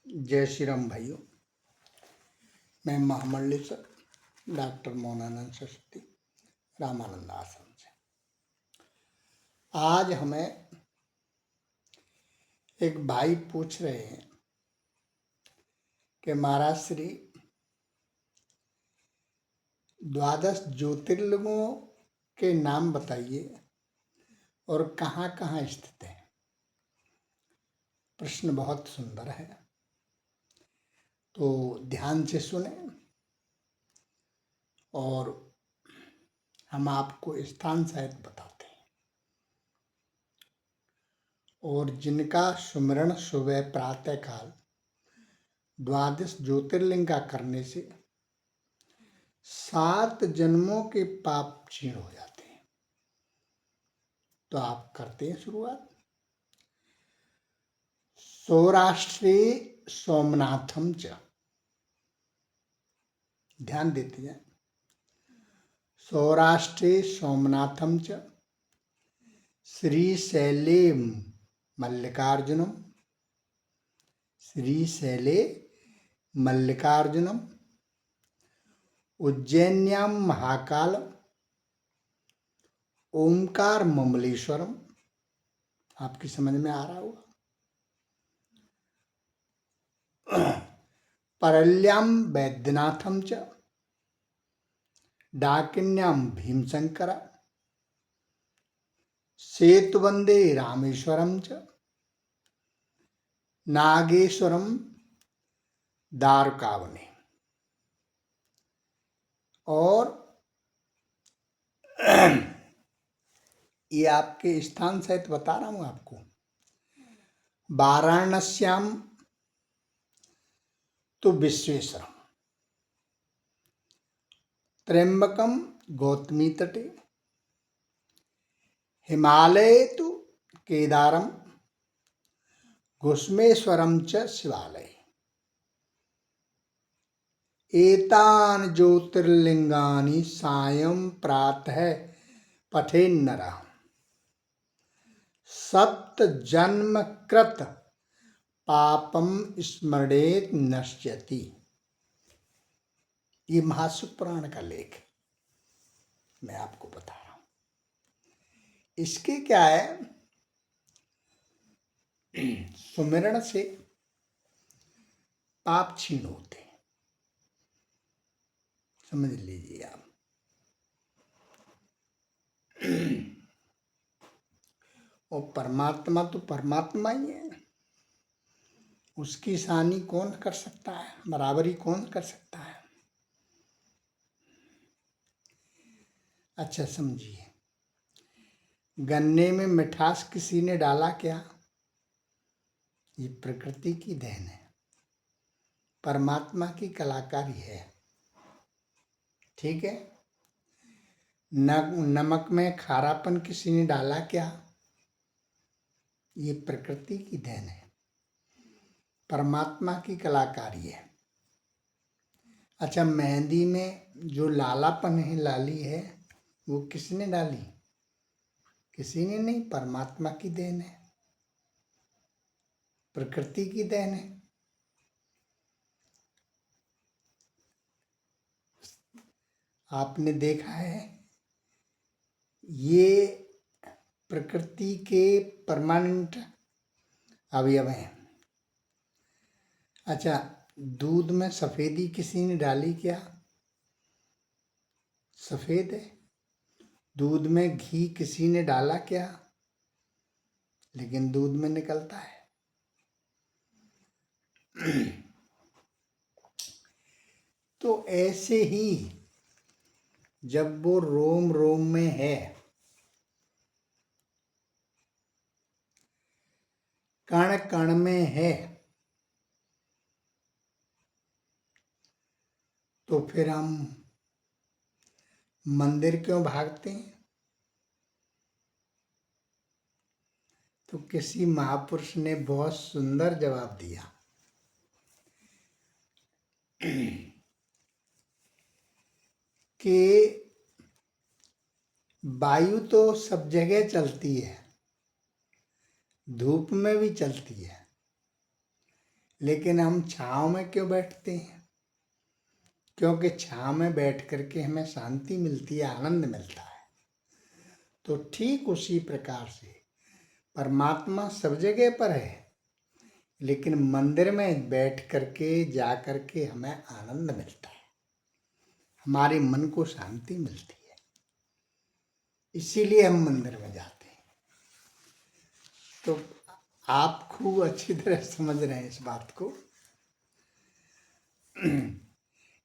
जय श्री राम भाइयों। मैं महामंडली सर डॉक्टर मोहनानंद सरस्वती रामानंद आश्रम से। आज हमें एक भाई पूछ रहे हैं कि महाराज श्री 12 ज्योतिर्लिंगों के नाम बताइए और कहाँ कहाँ स्थित है। प्रश्न बहुत सुंदर है, तो ध्यान से सुने और हम आपको स्थान सहित बताते हैं। और जिनका सुमिरन सुबह प्रातः काल 12 ज्योतिर्लिंग का करने से 7 जन्मों के पाप क्षीण हो जाते हैं। तो आप करते हैं शुरुआत। सौराष्ट्रे सोमनाथम च, ध्यान देते हैं। सौराष्ट्रे सोमनाथम च श्रीशैले मल्लिकार्जुनम, श्रीशैले मल्लिकार्जुनम, उज्जैन्याम महाकाल, ओमकार ममलेश्वरम। आपकी समझ में आ रहा होगा। परल्याम वैद्यनाथम च डाकिन्याम भीमशंकर, सेतुबंदे रामेश्वरम च नागेश्वरम द्वारकावने। और ये आपके स्थान सहित बता रहा हूं आपको। वाराणस्याम तो विश्वेश्वरम, त्र्यंबकम गौतमी तटे, हिमालय तो केदारम, घुष्मेश्वरम च शिवालय। एतान ज्योतिर्लिंगानि सायं प्रातः पठेन्नरः, 7 जन्म कृत पापम स्मरेत नश्यति। ये महाशिव पुराण का लेख मैं आपको बता रहा हूं। इसके क्या है, सुमिरन से पाप क्षीण होते हैं, समझ लीजिए आप। और परमात्मा तो परमात्मा ही है, उसकी शानी कौन कर सकता है, बराबरी कौन कर सकता है। अच्छा समझिए, गन्ने में मिठास किसी ने डाला क्या? ये प्रकृति की देन है, परमात्मा की कलाकारी है। ठीक है। नमक में खारापन किसी ने डाला क्या? ये प्रकृति की देन है, परमात्मा की कलाकारी है। अच्छा, मेहंदी में जो लालापन है, लाली है, वो किसने डाली? किसी ने नहीं, परमात्मा की देन है, प्रकृति की देन है। आपने देखा है, ये प्रकृति के परमानेंट अवयव हैं। अच्छा, दूध में सफेदी किसी ने डाली क्या? सफेद है। दूध में घी किसी ने डाला क्या? लेकिन दूध में निकलता है। तो ऐसे ही जब वो रोम रोम में है, कण कण में है, तो फिर हम मंदिर क्यों भागते हैं? तो किसी महापुरुष ने बहुत सुंदर जवाब दिया कि वायु तो सब जगह चलती है, धूप में भी चलती है, लेकिन हम छाँव में क्यों बैठते हैं? क्योंकि छाँव में बैठ करके हमें शांति मिलती है, आनंद मिलता है। तो ठीक उसी प्रकार से परमात्मा सब जगह पर है, लेकिन मंदिर में बैठ करके जा करके हमें आनंद मिलता है, हमारे मन को शांति मिलती है, इसीलिए हम मंदिर में जाते हैं। तो आप खूब अच्छी तरह समझ रहे हैं इस बात को।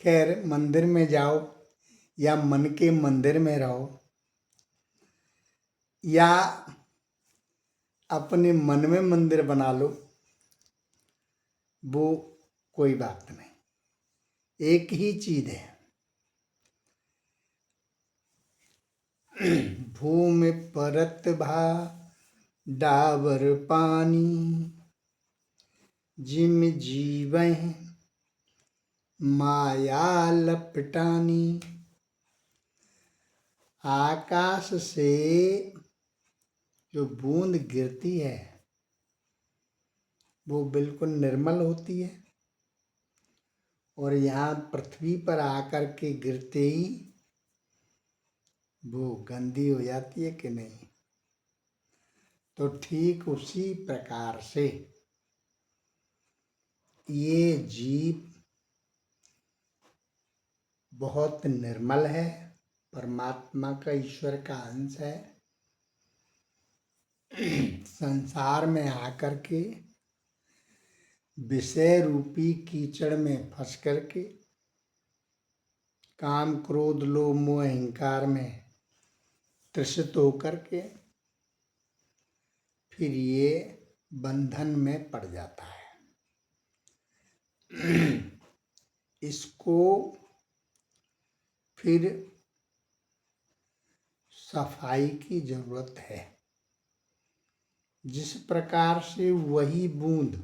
खैर, मंदिर में जाओ या मन के मंदिर में रहो या अपने मन में मंदिर बना लो, वो कोई बात नहीं, एक ही चीज है। भूमि परत भा डाबर पानी, जिम जीवह माया लपटानी। आकाश से जो बूंद गिरती है वो बिल्कुल निर्मल होती है, और यहाँ पृथ्वी पर आकर के गिरते ही वो गंदी हो जाती है कि नहीं? तो ठीक उसी प्रकार से ये जीव बहुत निर्मल है, परमात्मा का, ईश्वर का अंश है। संसार में आकर के विषय रूपी कीचड़ में फंस करके काम क्रोध लोभ मोह अहंकार में त्रसित होकर के फिर ये बंधन में पड़ जाता है। इसको फिर सफाई की जरूरत है। जिस प्रकार से वही बूंद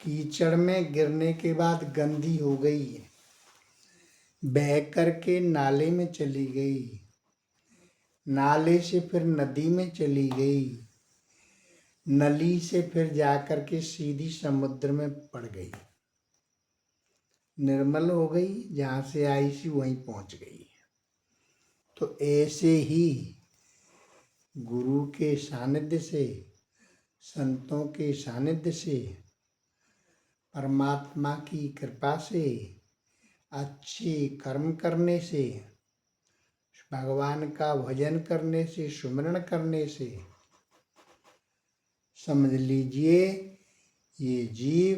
कीचड़ में गिरने के बाद गंदी हो गई, बह करके नाले में चली गई, नाले से फिर नदी में चली गई, नली से फिर जाकर के सीधी समुद्र में पड़ गई, निर्मल हो गई, जहाँ से आई सी वहीं पहुँच गई। तो ऐसे ही गुरु के सानिध्य से, संतों के सानिध्य से, परमात्मा की कृपा से, अच्छे कर्म करने से, भगवान का भजन करने से, सुमिरन करने से, समझ लीजिए ये जीव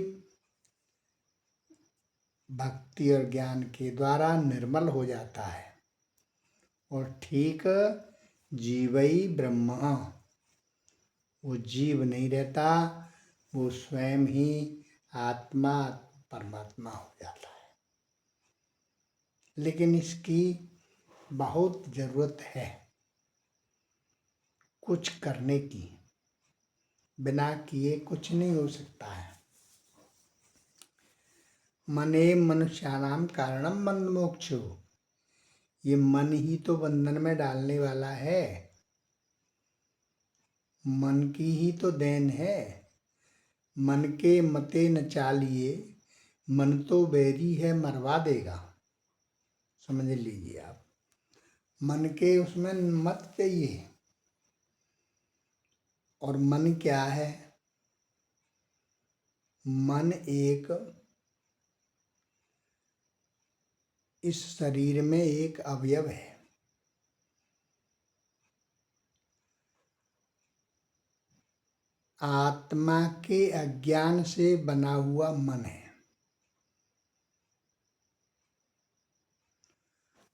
भक्ति और ज्ञान के द्वारा निर्मल हो जाता है। और ठीक जीवई ब्रह्म, वो जीव नहीं रहता, वो स्वयं ही आत्मा परमात्मा हो जाता है। लेकिन इसकी बहुत जरूरत है कुछ करने की, बिना किए कुछ नहीं हो सकता है। मने मनुष्याणाम कारणम बंध मोक्षो, ये मन ही तो बंधन में डालने वाला है, मन की ही तो देन है। मन के मते न चालिए, मन तो बैरी है मरवा देगा। समझ लीजिए आप, मन के उसमें मत चाहिए। और मन क्या है? मन एक इस शरीर में एक अवयव है। आत्मा के अज्ञान से बना हुआ मन है।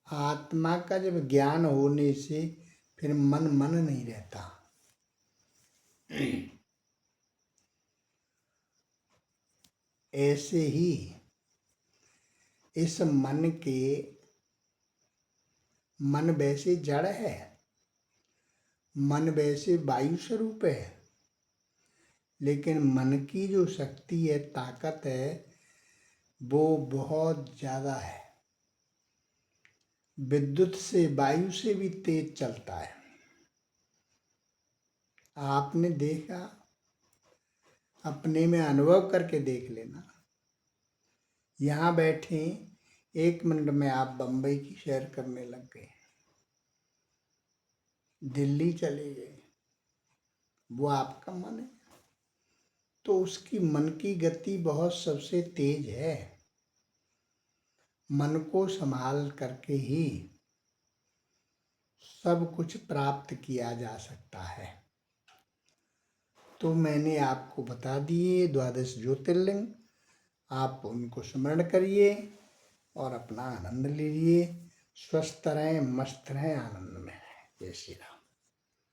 आत्मा का जब ज्ञान होने से फिर मन मन नहीं रहता। ऐसे ही इस मन के, मन वैसे जड़ है, मन वैसे वायु स्वरूप है, लेकिन मन की जो शक्ति है, ताकत है, वो बहुत ज़्यादा है। विद्युत से, वायु से भी तेज चलता है। आपने देखा, अपने में अनुभव करके देख लेना। यहाँ बैठे 1 मिनट में आप बम्बई की सैर करने लग गए, दिल्ली चले गए, वो आपका मन है। तो उसकी मन की गति बहुत सबसे तेज है। मन को संभाल करके ही सब कुछ प्राप्त किया जा सकता है। तो मैंने आपको बता दिए 12 ज्योतिर्लिंग, आप उनको स्मरण करिए और अपना आनंद लीजिए। स्वस्थ रहें, मस्त रहें, आनंद में रहें। जय श्री राम।